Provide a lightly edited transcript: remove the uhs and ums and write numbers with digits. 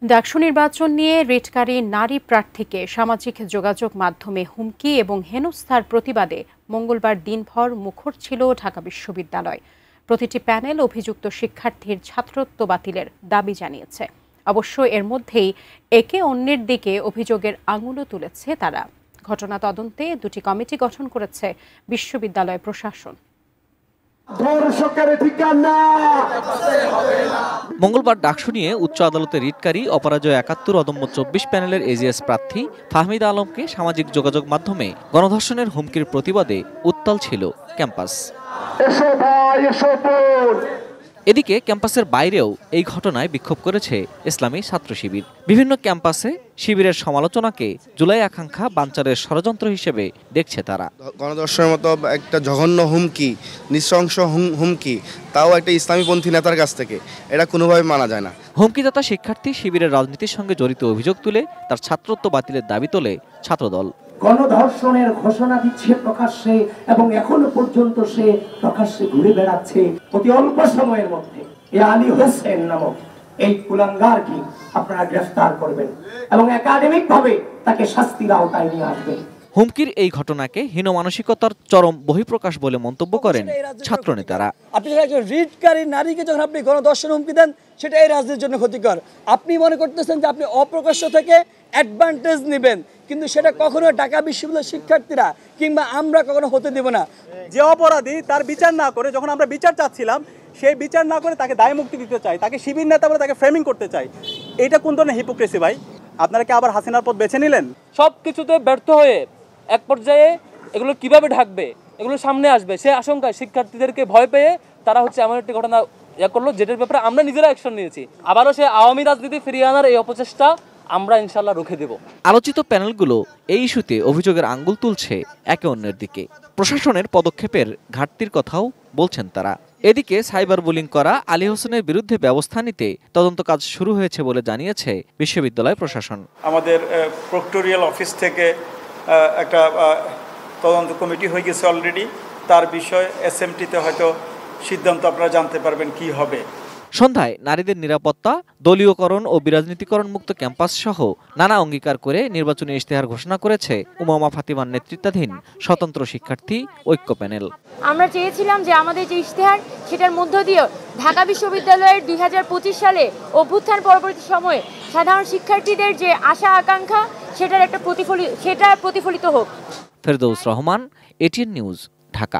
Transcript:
ডাকসু নির্বাচন নিয়ে রিটকারী নারী প্রার্থীকে সামাজিক যোগাযোগ মাধ্যমে হুমকি এবং হেনস্থার প্রতিবাদে মঙ্গলবার দিনভর মুখর ছিল ঢাকা বিশ্ববিদ্যালয়। প্রতিটি প্যানেল অভিযুক্ত শিক্ষার্থীর ছাত্রত্ব বাতিলের দাবি জানিয়েছে। অবশ্য এর মধ্যেই একে অন্যের দিকে অভিযোগের আঙুলও তুলেছে তারা। ঘটনা তদন্তে দুটি কমিটি গঠন করেছে বিশ্ববিদ্যালয় প্রশাসন। মঙ্গলবার ডাকসু নিয়ে উচ্চ আদালতে রিটকারী অপরাজয় ৭১ অদম্য ২৪ প্যানেলের এজিএস প্রার্থী ফাহমিদা আলমকে সামাজিক যোগাযোগ মাধ্যমে গণধর্ষণের হুমকির প্রতিবাদে উত্তাল ছিল ক্যাম্পাস। এদিকে ক্যাম্পাসের বাইরেও এই ঘটনায় বিক্ষোভ করেছে ইসলামী ছাত্র শিবির। বিভিন্ন ক্যাম্পাসে শিবিরের সমালোচনাকে জুলাই আকাঙ্ক্ষা বানচালের ষড়যন্ত্র হিসেবে দেখছে তারা। গণধর্ষণের মতো একটা জঘন্য হুমকি, নৃশংস হুমকি, তাও একটা ইসলামীপন্থী নেতার কাছ থেকে, এটা কোনোভাবে মানা যায় না। হুমকিদাতা শিক্ষার্থী শিবিরের রাজনীতির সঙ্গে জড়িত অভিযোগ তুলে তার ছাত্রত্ব বাতিলের দাবি তোলে ছাত্রদল। গণধর্ষণের ঘোষণা দিচ্ছে প্রকাশ্যে এবং এখনো পর্যন্ত সে প্রকাশ্যে ঘুরে বেড়াচ্ছে। অতি অল্প সময়ের মধ্যে এই আলী হোসেন নামক এই কুলাঙ্গারকে আপনারা গ্রেফতার করবেন এবং একাডেমিক ভাবে তাকে শাস্তির আওতায় নিয়ে আসবেন। হুমকির এই ঘটনাকে হীনমানসিকতার চরম বহিঃপ্রকাশ বলে মন্তব্য করেন ছাত্রনেতারা। আপনি একজন রিটকারী নারীকে যখন আপনি গণধর্ষণ হুমকি দেন, সেটা এই রাজনীতির জন্য ক্ষতিকর। আপনি মনে করতেছেন যে আপনি অপ্রকাশ্য থেকে অ্যাডভান্টেজ নেবেন, কিন্তু সেটা কখনো ঢাকা বিশ্ববিদ্যালয়ের শিক্ষার্থীরা কিংবা আমরা কখনো হতে দেব না। যে অপরাধী তার বিচার না করে, যখন আমরা বিচার চাচ্ছিলাম, সেই বিচার না করে তাকে দায় মুক্তি দিতে চাই, তাকে শিবির নেতা বলে তাকে ফ্রেমিং করতে চাই। এটা কোন ধরনের হিপোক্রেসি ভাই? আপনারা কি আবার হাসিনার পথ বেছে নিলেন? সব কিছুতে ব্যর্থ হয়ে এক পর্যায়ে এগুলো কিভাবে ঢাকবে, এগুলো সামনে আসবে সে আশঙ্কায় শিক্ষার্থীদেরকে ভয় পেয়ে তারা এমন একটি ঘটনা করলো, যেটার ব্যাপারে আমরা নিজেরা অ্যাকশন নিয়েছি। আবারও সে আওয়ামী রাজনীতি ফিরিয়ে আনার এই অপচেষ্টা আমরা ইনশাল্লাহ রুখে দেব। আলোচিত প্যানেলগুলো এই ইস্যুতে অভিযোগের আঙ্গুল তুলছে একে অন্যের দিকে। প্রশাসনের পদক্ষেপের ঘাটতির কথাও বলছেন তারা। এদিকে সাইবার বুলিং করা আলী হোসেনের বিরুদ্ধে ব্যবস্থা নিতে তদন্ত কাজ শুরু হয়েছে বলে জানিয়েছে বিশ্ববিদ্যালয় প্রশাসন। আমাদের প্রক্টোরিয়াল অফিস থেকে একটা তদন্ত কমিটি হয়ে গেছে অলরেডি। তার বিষয়ে এসএমটিতে হয়তো সিদ্ধান্ত আপনারা জানতে পারবেন কি হবে। সন্ধ্যায় নারীদের নিরাপত্তা, দলীয়করণ ও বিরাজনীতিকরণ মুক্ত ক্যাম্পাস সহ নানা অঙ্গীকার করে নির্বাচনী ইশতেহার ঘোষণা করেছে উমামা ফাতিমার নেতৃত্বাধীন স্বতন্ত্র শিক্ষার্থী ঐক্য প্যানেল। আমরা চেয়েছিলাম যে আমাদের যে ইশতেহার, সেটার মধ্য দিয়ে ঢাকা বিশ্ববিদ্যালয়ের ২০২৫ সালে অভ্যুত্থান পরবর্তী সময়ে সাধারণ শিক্ষার্থীদের যে আশা আকাঙ্ক্ষা, সেটা প্রতিফলিত হোক। Ferdous Rahman, ATN news, Dhaka.